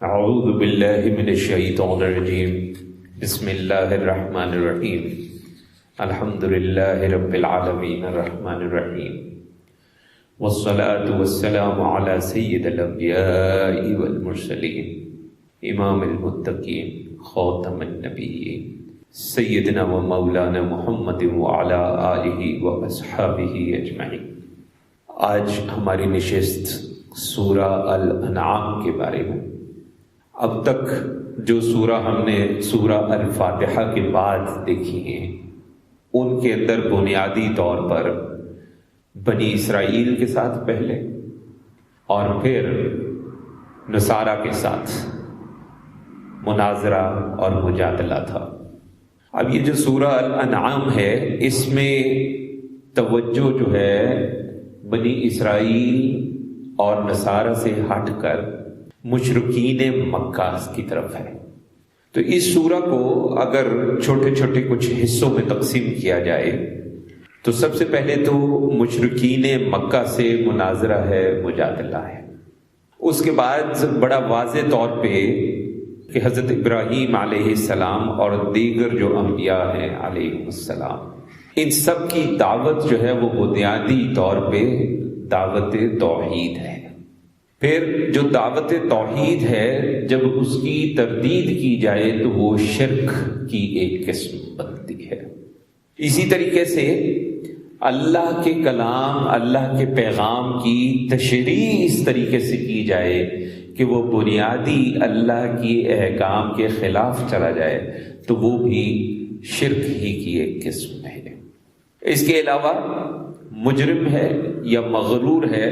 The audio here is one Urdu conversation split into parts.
اعوذ باللہ من الشیطان الرجیم بسم اللہ الرحمن الرحیم الحمد للہ رب العالمین الرحمن الرحیم والصلاة والسلام علی سید الانبیاء والمرسلین امام المتقین خاتم النبیین سیدنا و مولانا محمد وعلی آلہ و اصحابہ اجمعین۔ آج ہماری نشست سورہ الانعام کے بارے میں۔ اب تک جو سورہ ہم نے سورہ الفاتحہ کے بعد دیکھی ہیں ان کے اندر بنیادی طور پر بنی اسرائیل کے ساتھ پہلے اور پھر نصارہ کے ساتھ مناظرہ اور مجادلہ تھا۔ اب یہ جو سورہ الانعام ہے اس میں توجہ جو ہے بنی اسرائیل اور نصارہ سے ہٹ کر مشرکین مکہ کی طرف ہے۔ تو اس سورہ کو اگر چھوٹے چھوٹے کچھ حصوں میں تقسیم کیا جائے تو سب سے پہلے تو مشرکین مکہ سے مناظرہ ہے، مجادلہ ہے۔ اس کے بعد بڑا واضح طور پہ کہ حضرت ابراہیم علیہ السلام اور دیگر جو انبیاء ہیں علیہ السلام، ان سب کی دعوت جو ہے وہ بنیادی طور پہ دعوت توحید ہے۔ پھر جو دعوت توحید ہے جب اس کی تردید کی جائے تو وہ شرک کی ایک قسم بنتی ہے۔ اسی طریقے سے اللہ کے کلام، اللہ کے پیغام کی تشریح اس طریقے سے کی جائے کہ وہ بنیادی اللہ کی احکام کے خلاف چلا جائے تو وہ بھی شرک ہی کی ایک قسم ہے۔ اس کے علاوہ مجرم ہے یا مغرور ہے،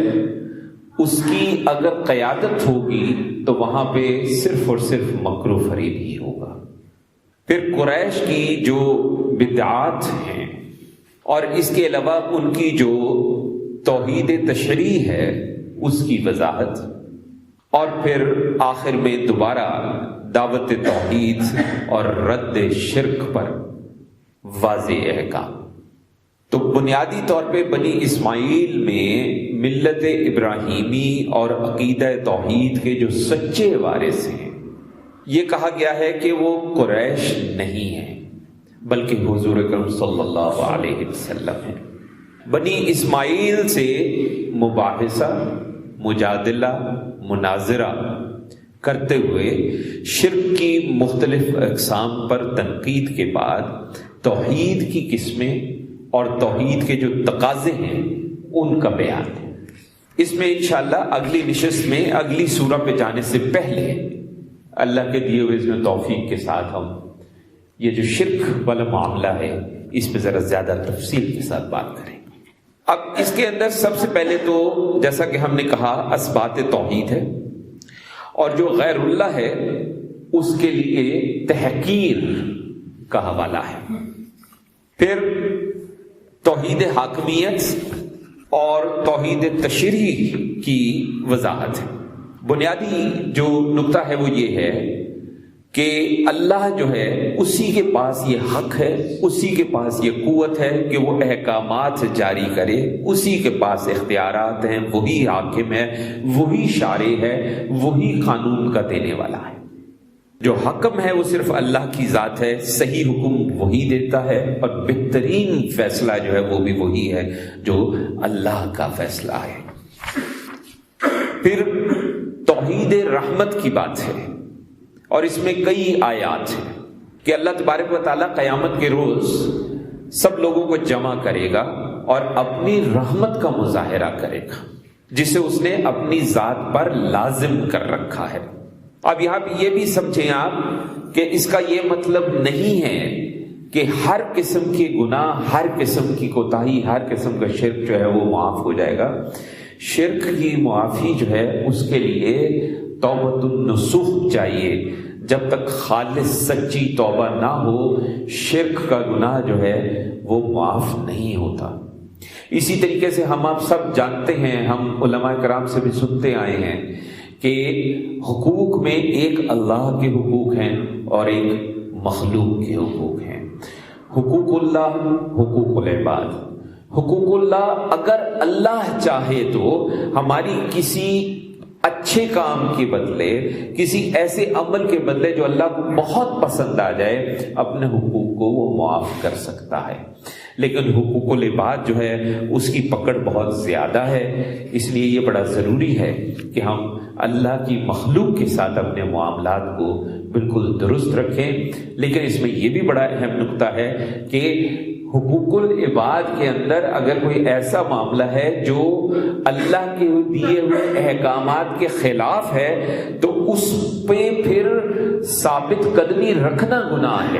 اس کی اگر قیادت ہوگی تو وہاں پہ صرف اور صرف مکر و فریب ہی ہوگا۔ پھر قریش کی جو بدعات ہیں اور اس کے علاوہ ان کی جو توحید تشریح ہے اس کی وضاحت، اور پھر آخر میں دوبارہ دعوت توحید اور رد شرک پر واضح احکام۔ تو بنیادی طور پہ بنی اسماعیل میں ملت ابراہیمی اور عقیدہ توحید کے جو سچے وارث ہیں یہ کہا گیا ہے کہ وہ قریش نہیں ہیں بلکہ حضور اکرم صلی اللہ علیہ وسلم ہیں۔ بنی اسماعیل سے مباحثہ، مجادلہ، مناظرہ کرتے ہوئے شرک کی مختلف اقسام پر تنقید کے بعد توحید کی قسمیں اور توحید کے جو تقاضے ہیں ان کا بیان ہے۔ اس میں انشاءاللہ اگلی نشست میں اگلی سورہ پہ جانے سے پہلے اللہ کے دیے ہوئے اذن توفیق کے ساتھ ہم یہ جو شرک والا معاملہ ہے اس پہ ذرا زیادہ تفصیل کے ساتھ بات کریں۔ اب اس کے اندر سب سے پہلے تو جیسا کہ ہم نے کہا اثبات توحید ہے، اور جو غیر اللہ ہے اس کے لیے تحقیر کا حوالہ ہے۔ پھر توحید حاکمیت اور توحید تشریح کی وضاحت ہے۔ بنیادی جو نقطہ ہے وہ یہ ہے کہ اللہ جو ہے اسی کے پاس یہ حق ہے، اسی کے پاس یہ قوت ہے کہ وہ احکامات جاری کرے، اسی کے پاس اختیارات ہیں، وہی حاکم ہے، وہی شارع ہے، وہی قانون کا دینے والا ہے۔ جو حکم ہے وہ صرف اللہ کی ذات ہے، صحیح حکم وہی دیتا ہے، اور بہترین فیصلہ جو ہے وہ بھی وہی ہے جو اللہ کا فیصلہ ہے۔ پھر توحید رحمت کی بات ہے، اور اس میں کئی آیات ہیں کہ اللہ تبارک و تعالیٰ قیامت کے روز سب لوگوں کو جمع کرے گا اور اپنی رحمت کا مظاہرہ کرے گا جسے اس نے اپنی ذات پر لازم کر رکھا ہے۔ اب یہاں پہ یہ بھی سمجھیں آپ کہ اس کا یہ مطلب نہیں ہے کہ ہر قسم کے گناہ، ہر قسم کی کوتاہی، ہر قسم کا شرک جو ہے وہ معاف ہو جائے گا۔ شرک کی معافی جو ہے اس کے لیے توبۃ النصوح چاہیے۔ جب تک خالص سچی توبہ نہ ہو شرک کا گناہ جو ہے وہ معاف نہیں ہوتا۔ اسی طریقے سے ہم آپ سب جانتے ہیں، ہم علماء کرام سے بھی سنتے آئے ہیں کہ حقوق میں ایک اللہ کے حقوق ہیں اور ایک مخلوق کے حقوق ہیں۔ حقوق اللہ، حقوق العباد۔ حقوق اللہ اگر اللہ چاہے تو ہماری کسی اچھے کام کے بدلے، کسی ایسے عمل کے بدلے جو اللہ کو بہت پسند آ جائے، اپنے حقوق کو وہ معاف کر سکتا ہے۔ لیکن حقوق العباد جو ہے اس کی پکڑ بہت زیادہ ہے، اس لیے یہ بڑا ضروری ہے کہ ہم اللہ کی مخلوق کے ساتھ اپنے معاملات کو بالکل درست رکھیں۔ لیکن اس میں یہ بھی بڑا اہم نقطہ ہے کہ حقوق العباد کے اندر اگر کوئی ایسا معاملہ ہے جو اللہ کے دیے ہوئے احکامات کے خلاف ہے تو اس پہ پھر ثابت قدمی رکھنا گناہ ہے۔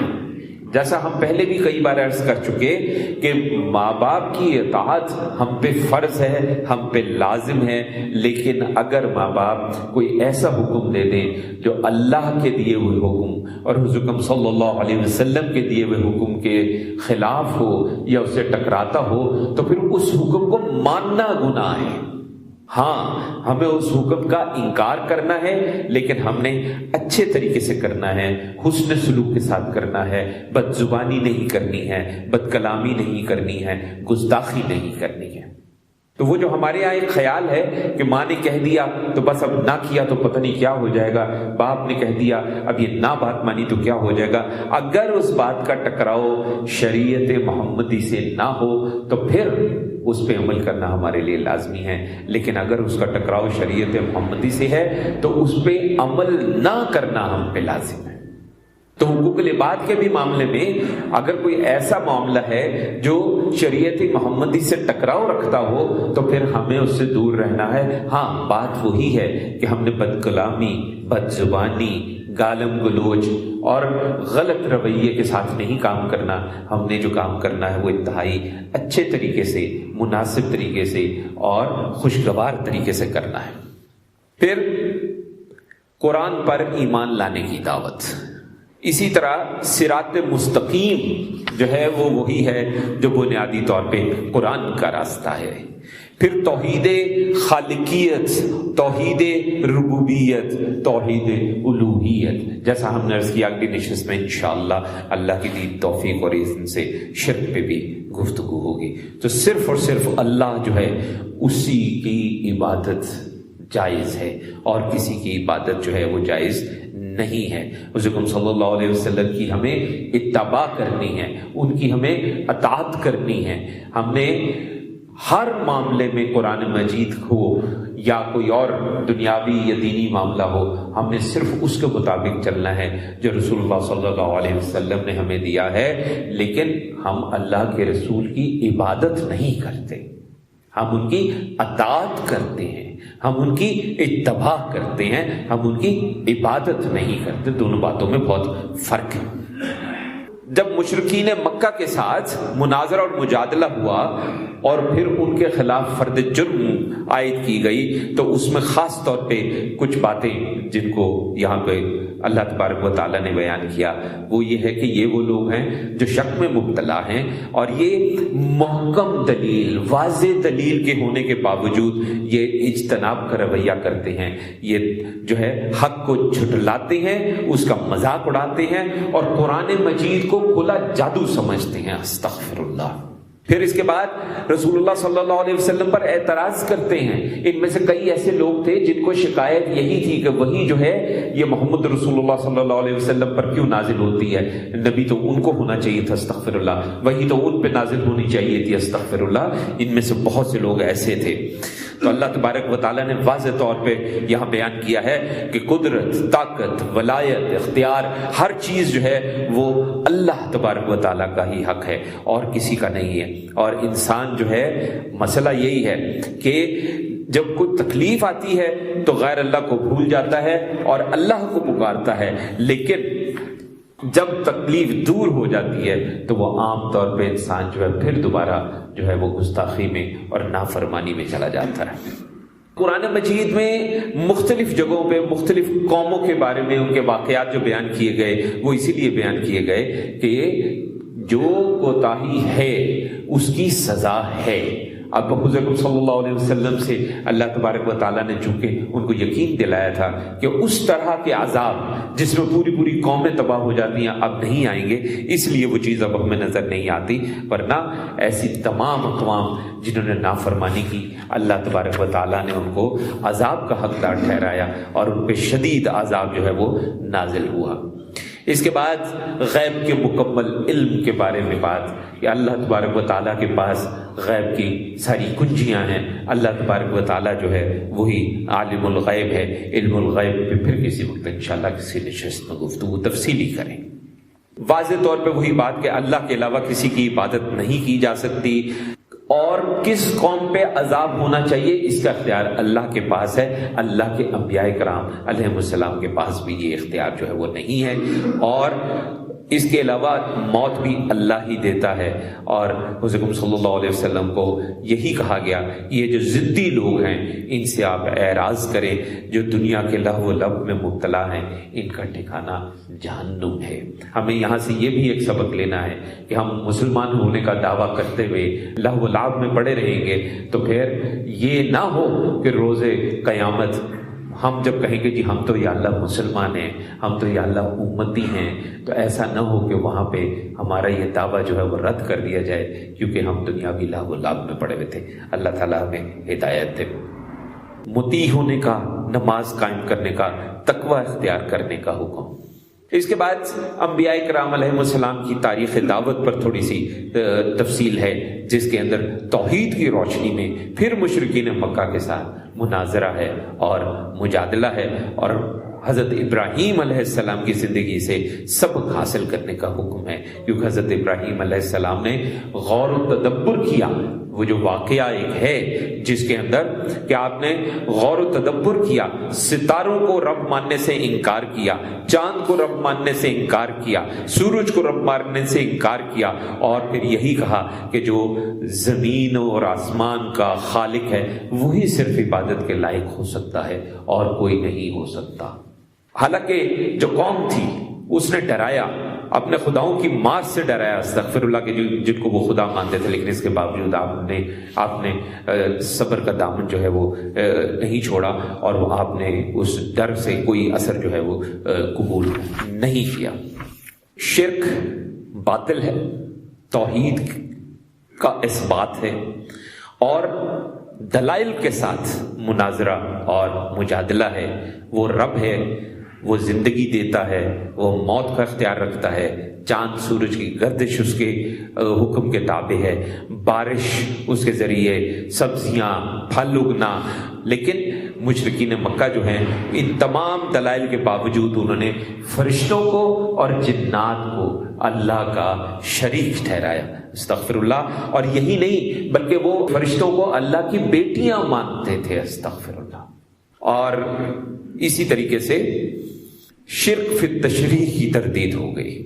جیسا ہم پہلے بھی کئی بار عرض کر چکے کہ ماں باپ کی اطاعت ہم پہ فرض ہے، ہم پہ لازم ہے، لیکن اگر ماں باپ کوئی ایسا حکم دے دیں جو اللہ کے دیے ہوئے حکم اور حضور صلی اللہ علیہ وسلم کے دیے ہوئے حکم کے خلاف ہو یا اس سے ٹکراتا ہو تو پھر اس حکم کو ماننا گناہ ہے۔ ہاں، ہمیں اس حکم کا انکار کرنا ہے، لیکن ہم نے اچھے طریقے سے کرنا ہے، حسن سلوک کے ساتھ کرنا ہے، بد زبانی نہیں کرنی ہے، بد کلامی نہیں کرنی ہے، گستاخی نہیں کرنی ہے۔ تو وہ جو ہمارے یہاں ایک خیال ہے کہ ماں نے کہہ دیا تو بس اب نہ کیا تو پتہ نہیں کیا ہو جائے گا، باپ نے کہہ دیا اب یہ نہ بات مانی تو کیا ہو جائے گا، اگر اس بات کا ٹکراؤ شریعت محمدی سے نہ ہو تو پھر اس پہ عمل کرنا ہمارے لیے لازمی ہے، لیکن اگر اس کا ٹکراؤ شریعت محمدی سے ہے تو اس پہ عمل نہ کرنا ہم پہ لازم ہے۔ تو حقوق العباد کے بھی معاملے میں اگر کوئی ایسا معاملہ ہے جو شریعت محمدی سے ٹکراؤ رکھتا ہو تو پھر ہمیں اس سے دور رہنا ہے۔ ہاں، بات وہی ہے کہ ہم نے بد کلامی، بد زبانی، گالم گلوچ اور غلط رویے کے ساتھ نہیں کام کرنا، ہم نے جو کام کرنا ہے وہ انتہائی اچھے طریقے سے، مناسب طریقے سے اور خوشگوار طریقے سے کرنا ہے۔ پھر قرآن پر ایمان لانے کی دعوت، اسی طرح صراط مستقیم جو ہے وہ وہی ہے جو بنیادی طور پہ قرآن کا راستہ ہے۔ پھر توحید خالقیت، توحید ربوبیت، توحید الوہیت، جیسا ہم نے عرض کیا اگلی نشست میں انشاءاللہ اللہ کی دی توفیق اور اذن سے شرک پہ بھی گفتگو ہوگی۔ تو صرف اور صرف اللہ جو ہے اسی کی عبادت جائز ہے اور کسی کی عبادت جو ہے وہ جائز نہیں ہے۔ حضور صلی اللہ علیہ وسلم کی ہمیں اتباع کرنی ہے، ان کی ہمیں اطاعت کرنی ہے۔ ہم نے ہر معاملے میں قرآن مجید ہو یا کوئی اور دنیاوی یا دینی معاملہ ہو، ہم نے صرف اس کے مطابق چلنا ہے جو رسول اللہ صلی اللہ علیہ وسلم نے ہمیں دیا ہے، لیکن ہم اللہ کے رسول کی عبادت نہیں کرتے، ہم ان کی اطاعت کرتے ہیں، ہم ان کی اتباع کرتے ہیں، ہم ان کی عبادت نہیں کرتے۔ دونوں باتوں میں بہت فرق ہے۔ جب مشرکین مکہ کے ساتھ مناظرہ اور مجادلہ ہوا اور پھر ان کے خلاف فرد جرم عائد کی گئی تو اس میں خاص طور پہ کچھ باتیں جن کو یہاں پہ اللہ تبارک و تعالیٰ نے بیان کیا وہ یہ ہے کہ یہ وہ لوگ ہیں جو شک میں مبتلا ہیں اور یہ محکم دلیل، واضح دلیل کے ہونے کے باوجود یہ اجتناب کا رویہ کرتے ہیں، یہ جو ہے حق کو جھٹلاتے ہیں، اس کا مذاق اڑاتے ہیں اور قرآن مجید کو کھلا جادو سمجھتے ہیں۔ استغفر اللہ۔ پھر اس کے بعد رسول اللہ صلی اللہ علیہ وسلم پر اعتراض کرتے ہیں۔ ان میں سے کئی ایسے لوگ تھے جن کو شکایت یہی تھی کہ وہی جو ہے یہ محمد رسول اللہ صلی اللہ علیہ وسلم پر کیوں نازل ہوتی ہے، نبی تو ان کو ہونا چاہیے تھا، استغفر اللہ، وہی تو ان پہ نازل ہونی چاہیے تھی، استغفر اللہ۔ ان میں سے بہت سے لوگ ایسے تھے۔ تو اللہ تبارک و تعالیٰ نے واضح طور پہ یہاں بیان کیا ہے کہ قدرت، طاقت، ولایت، اختیار، ہر چیز جو ہے وہ اللہ تبارک و تعالیٰ کا ہی حق ہے اور کسی کا نہیں ہے۔ اور انسان جو ہے مسئلہ یہی ہے کہ جب کوئی تکلیف آتی ہے تو غیر اللہ کو بھول جاتا ہے اور اللہ کو پکارتا ہے، لیکن جب تکلیف دور ہو جاتی ہے تو وہ عام طور پہ انسان جو ہے پھر دوبارہ جو ہے وہ گستاخی میں اور نافرمانی میں چلا جاتا ہے۔ قرآن مجید میں مختلف جگہوں پہ مختلف قوموں کے بارے میں ان کے واقعات جو بیان کیے گئے وہ اسی لیے بیان کیے گئے کہ جو کوتاہی ہے اس کی سزا ہے، اب حضور صلی اللہ علیہ وسلم سے اللہ تبارک و تعالیٰ نے چونکہ ان کو یقین دلایا تھا کہ اس طرح کے عذاب جس میں پوری پوری قومیں تباہ ہو جاتی ہیں اب نہیں آئیں گے، اس لیے وہ چیز اب ہمیں نظر نہیں آتی، ورنہ ایسی تمام اقوام جنہوں نے نافرمانی کی اللہ تبارک و تعالیٰ نے ان کو عذاب کا حقدار ٹھہرایا اور ان پہ شدید عذاب جو ہے وہ نازل ہوا۔ اس کے بعد غیب کے مکمل علم کے بارے میں بات کہ اللہ تبارک و تعالیٰ کے پاس غیب کی ساری کنجیاں ہیں، اللہ تبارک و تعالیٰ جو ہے وہی عالم الغیب ہے۔ علم الغیب پہ پھر کسی وقت انشاءاللہ کسی نشست میں گفتگو تفصیلی کریں۔ واضح طور پہ وہی بات کہ اللہ کے علاوہ کسی کی عبادت نہیں کی جا سکتی، اور کس قوم پہ عذاب ہونا چاہیے اس کا اختیار اللہ کے پاس ہے، اللہ کے انبیاء کرام علیہ السلام کے پاس بھی یہ اختیار جو ہے وہ نہیں ہے، اور اس کے علاوہ موت بھی اللہ ہی دیتا ہے۔ اور حضور صلی اللہ علیہ وسلم کو یہی کہا گیا، یہ جو ضدی لوگ ہیں ان سے آپ اعراض کریں، جو دنیا کے لہو و لعب میں مبتلا ہیں ان کا ٹھکانہ جہنم ہے۔ ہمیں یہاں سے یہ بھی ایک سبق لینا ہے کہ ہم مسلمان ہونے کا دعویٰ کرتے ہوئے لہو و لعب میں پڑے رہیں گے تو پھر یہ نہ ہو کہ روز قیامت ہم جب کہیں گے جی ہم تو یا اللہ مسلمان ہیں، ہم تو یا اللہ امتی ہیں، تو ایسا نہ ہو کہ وہاں پہ ہمارا یہ دعویٰ جو ہے وہ رد کر دیا جائے کیونکہ ہم دنیاوی لہو و لعب میں پڑے ہوئے تھے۔ اللہ تعالیٰ ہمیں ہدایت دے۔ مطیع ہونے کا، نماز قائم کرنے کا، تقوی اختیار کرنے کا حکم۔ اس کے بعد انبیاء کرام علیہ السلام کی تاریخ دعوت پر تھوڑی سی تفصیل ہے، جس کے اندر توحید کی روشنی میں پھر مشرکین مکہ کے ساتھ مناظرہ ہے اور مجادلہ ہے، اور حضرت ابراہیم علیہ السلام کی زندگی سے سبق حاصل کرنے کا حکم ہے، کیونکہ حضرت ابراہیم علیہ السلام نے غور و تدبر کیا۔ وہ جو واقعہ ایک ہے جس کے اندر کہ آپ نے غور و تدبر کیا، ستاروں کو رب ماننے سے انکار کیا، چاند کو رب ماننے سے انکار کیا، سورج کو رب ماننے سے انکار کیا، اور پھر یہی کہا کہ جو زمین اور آسمان کا خالق ہے وہی صرف عبادت کے لائق ہو سکتا ہے اور کوئی نہیں ہو سکتا۔ حالانکہ جو قوم تھی اس نے ڈرایا، اپنے خداؤں کی مار سے ڈرایا، استغفر اللہ کے جن کو وہ خدا مانتے تھے، لیکن اس کے باوجود آپ نے صبر کا دامن جو ہے وہ نہیں چھوڑا، اور وہ آپ نے اس ڈر سے کوئی اثر جو ہے وہ قبول نہیں کیا۔ شرک باطل ہے، توحید کا اثبات ہے، اور دلائل کے ساتھ مناظرہ اور مجادلہ ہے۔ وہ رب ہے، وہ زندگی دیتا ہے، وہ موت کا اختیار رکھتا ہے، چاند سورج کی گردش اس کے حکم کے تابع ہے، بارش اس کے ذریعے، سبزیاں، پھل اگنا۔ لیکن مشرکین مکہ جو ہیں ان تمام دلائل کے باوجود انہوں نے فرشتوں کو اور جنات کو اللہ کا شریک ٹھہرایا، استغفر اللہ۔ اور یہی نہیں بلکہ وہ فرشتوں کو اللہ کی بیٹیاں مانتے تھے، استغفر اللہ۔ اور اسی طریقے سے شرک فی التشریع کی تردید ہو گئی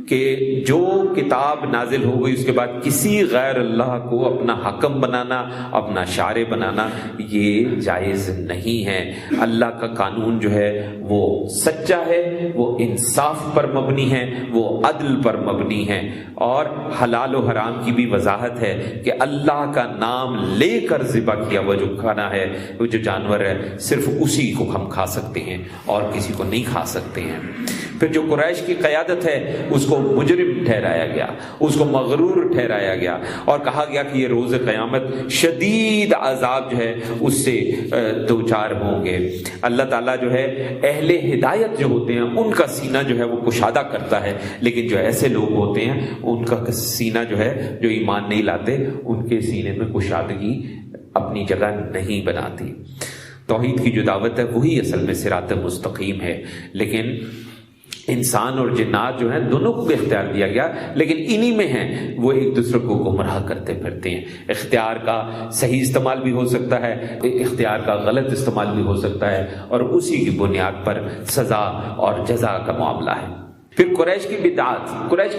کہ جو کتاب نازل ہو گئی اس کے بعد کسی غیر اللہ کو اپنا حکم بنانا، اپنا شارع بنانا یہ جائز نہیں ہے۔ اللہ کا قانون جو ہے وہ سچا ہے، وہ انصاف پر مبنی ہے، وہ عدل پر مبنی ہے، اور حلال و حرام کی بھی وضاحت ہے کہ اللہ کا نام لے کر ذبح کیا ہوا جو کھانا ہے، وہ جو جانور ہے، صرف اسی کو ہم کھا سکتے ہیں اور کسی کو نہیں کھا سکتے ہیں۔ پھر جو قریش کی قیادت ہے اس کو مجرم ٹھہرایا گیا، اس کو مغرور ٹھہرایا گیا، اور کہا گیا کہ یہ روز قیامت شدید عذاب جو ہے اس سے دوچار ہوں گے۔ اللہ تعالیٰ جو ہے اہل ہدایت جو ہوتے ہیں ان کا سینہ جو ہے وہ کشادہ کرتا ہے، لیکن جو ایسے لوگ ہوتے ہیں ان کا سینہ جو ہے جو ایمان نہیں لاتے ان کے سینے میں کشادگی اپنی جگہ نہیں بناتی۔ توحید کی جو دعوت ہے وہی اصل میں صراط مستقیم ہے، لیکن انسان اور جنات جو ہیں دونوں کو بھی اختیار دیا گیا، لیکن انہی میں ہیں وہ ایک دوسرے کو گمراہ کرتے پھرتے ہیں۔ اختیار کا صحیح استعمال بھی ہو سکتا ہے، اختیار کا غلط استعمال بھی ہو سکتا ہے، اور اسی کی بنیاد پر سزا اور جزا کا معاملہ ہے۔ پھر قریش کی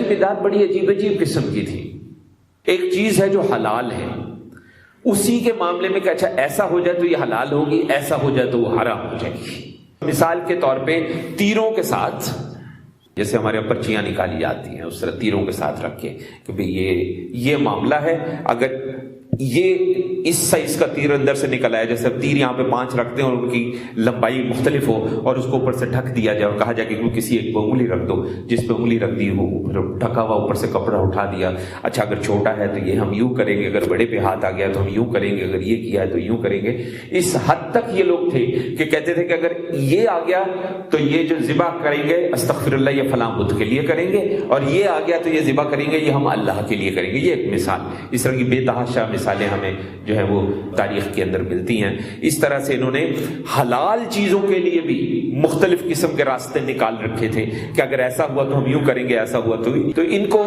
بدعت بڑی عجیب قسم کی تھی۔ ایک چیز ہے جو حلال ہے، اسی کے معاملے میں کہ اچھا ایسا ہو جائے تو یہ حلال ہوگی، ایسا ہو جائے تو وہ حرام ہو جائے گی۔ مثال کے طور پہ تیروں کے ساتھ جیسے ہمارے یہاں پرچیاں نکالی جاتی ہیں اس طرح تیروں کے ساتھ رکھ کے کہ بھئی یہ معاملہ ہے، اگر یہ اس سائز کا تیر اندر سے نکل آیا، جیسے تیر یہاں پہ 5 رکھتے ہیں اور ان کی لمبائی مختلف ہو، اور اس کو اوپر سے ڈھک دیا جائے اور کہا جائے کہ کسی ایک پہ انگلی رکھ دو، جس پہ انگلی رکھ دی وہ پھر ڈھکا ہوا اوپر سے کپڑا اٹھا دیا. اچھا اگر چھوٹا ہے تو یہ ہم یوں کریں گے، اگر بڑے پہ ہاتھ آ گیا تو ہم یوں کریں گے، اگر یہ کیا ہے تو یوں کریں گے. اس حد تک یہ لوگ تھے کہ کہتے تھے کہ اگر یہ آ گیا تو یہ جو ذبح کریں گے استغفر اللہ یہ فلاں بت کے لیے کریں گے، اور یہ آ گیا تو یہ ذبح کریں گے یہ ہم اللہ کے لیے کریں گے. یہ ایک مثال. اس طرح کی بے تحاشا مثالیں ہمیں جو ہے وہ تاریخ کے اندر ملتی ہیں. اس طرح سے انہوں نے حلال چیزوں کے لیے بھی مختلف قسم کے راستے نکال رکھے تھے کہ اگر ایسا ہوا تو ہم یوں کریں گے، ایسا ہوا تو ان کو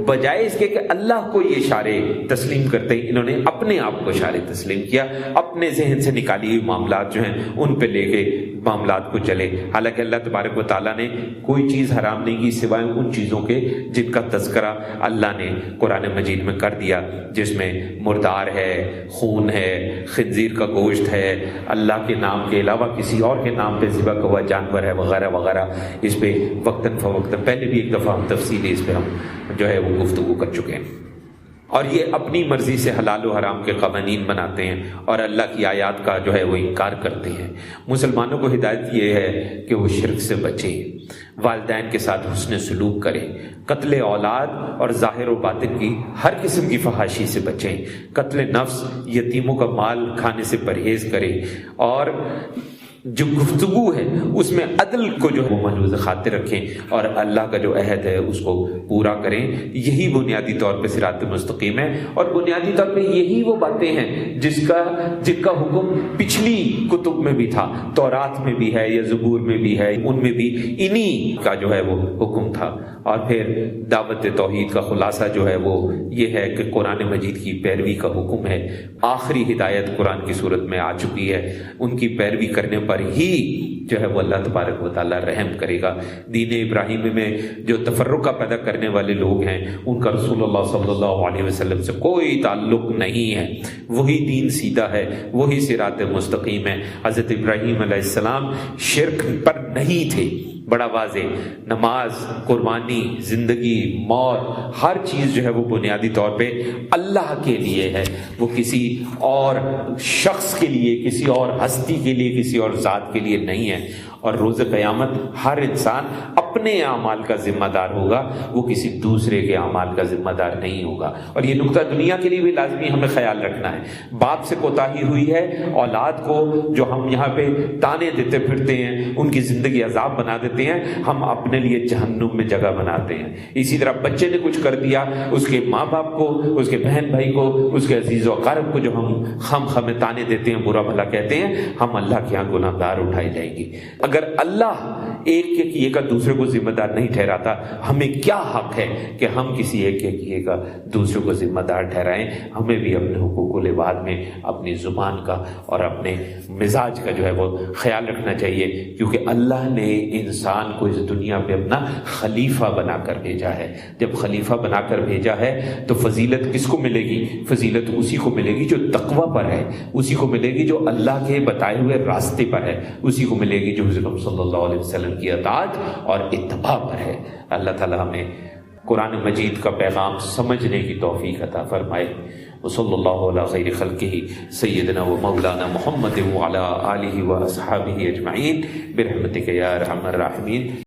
بجائے اس کے کہ اللہ کو یہ اشارے تسلیم کرتے ہیں، انہوں نے اپنے آپ کو اشارے تسلیم کیا، اپنے ذہن سے نکالی ہوئی معاملات جو ہیں ان پہ لے کے معاملات کو چلے. حالانکہ اللہ تبارک و تعالیٰ نے کوئی چیز حرام نہیں کی سوائے ان چیزوں کے جن کا تذکرہ اللہ نے قرآن مجید میں کر دیا، جس میں مردار ہے، خون ہے، خنزیر کا گوشت ہے، اللہ کے نام کے علاوہ کسی اور کے نام پہ ذبح ہوا جانور ہے، وغیرہ وغیرہ. اس پہ وقتاً فوقتاً پہلے بھی ایک دفعہ ہم تفصیلی اس پہ ہم جو ہے وہ گفتگو کر چکے ہیں. اور یہ اپنی مرضی سے حلال و حرام کے قوانین بناتے ہیں اور اللہ کی آیات کا جو ہے وہ انکار کرتے ہیں. مسلمانوں کو ہدایت یہ ہے کہ وہ شرک سے بچیں، والدین کے ساتھ حسن سلوک کریں، قتل اولاد اور ظاہر و باطن کی ہر قسم کی فحاشی سے بچیں، قتل نفس، یتیموں کا مال کھانے سے پرہیز کریں، اور جو گفتگو ہے اس میں عدل کو جو ہے وہ ملحوظ خاطر رکھیں اور اللہ کا جو عہد ہے اس کو پورا کریں. یہی بنیادی طور پہ صراط مستقیم ہے، اور بنیادی طور پہ یہی وہ باتیں ہیں جن کا حکم پچھلی کتب میں بھی تھا، تورات میں بھی ہے یا زبور میں بھی ہے، ان میں بھی انہی کا جو ہے وہ حکم تھا. اور پھر دعوت توحید کا خلاصہ جو ہے وہ یہ ہے کہ قرآن مجید کی پیروی کا حکم ہے. آخری ہدایت قرآن کی صورت میں آ چکی ہے، ان کی پیروی کرنے پر ہی جو ہے وہ اللہ تبارک و تعالیٰ رحم کرے گا. دین ابراہیمی میں جو تفرقہ پیدا کرنے والے لوگ ہیں ان کا رسول اللہ صلی اللہ علیہ وسلم سے کوئی تعلق نہیں ہے. وہی دین سیدھا ہے، وہی صراط مستقیم ہے. حضرت ابراہیم علیہ السلام شرک پر نہیں تھے، بڑا واضح. نماز، قربانی، زندگی، موت، ہر چیز جو ہے وہ بنیادی طور پہ اللہ کے لیے ہے، وہ کسی اور شخص کے لیے، کسی اور ہستی کے لیے، کسی اور ذات کے لیے نہیں ہے. اور روز قیامت ہر انسان اپنے اعمال کا ذمہ دار ہوگا، وہ کسی دوسرے کے اعمال کا ذمہ دار نہیں ہوگا. اور یہ نقطہ دنیا کے لیے بھی لازمی ہمیں خیال رکھنا ہے. باپ سے کوتاہی ہوئی ہے، اولاد کو جو ہم یہاں پہ تانے دیتے پھرتے ہیں، ان کی زندگی عذاب بنا دیتے ہیں، ہم اپنے لیے جہنم میں جگہ بناتے ہیں. اسی طرح بچے نے کچھ کر دیا، اس کے ماں باپ کو، اس کے بہن بھائی کو، اس کے عزیز و اقارب کو جو ہم خم تانے دیتے ہیں، برا بھلا کہتے ہیں، ہم اللہ کے ہاں گناہ گار اٹھائی جائیں گی. اگر اللہ ایک کے کیے کا دوسرے کو ذمہ دار نہیں ٹھہراتا، ہمیں کیا حق ہے کہ ہم کسی ایک کے کیے کا دوسرے کو ذمہ دار ٹھہرائیں. ہمیں بھی اپنے حقوق و لباد میں اپنی زبان کا اور اپنے مزاج کا جو ہے وہ خیال رکھنا چاہیے، کیونکہ اللہ نے انسان کو اس دنیا پہ اپنا خلیفہ بنا کر بھیجا ہے. جب خلیفہ بنا کر بھیجا ہے تو فضیلت کس کو ملے گی؟ فضیلت اسی کو ملے گی جو تقوی پر ہے، اسی کو ملے گی جو اللہ کے بتائے ہوئے راستے پر ہے، اسی کو ملے گی جو حضرت صلی اللہ علیہ وسلم کی اطاعت اور اتباع پر ہے. اللہ تعالی ہمیں قرآن مجید کا پیغام سمجھنے کی توفیق عطا فرمائے. وصلی اللہ علی خیر خلقہ سیدنا و مولانا محمد وعلی آلہ و اصحابہ اجمعین برحمتک یا ارحم الراحمین.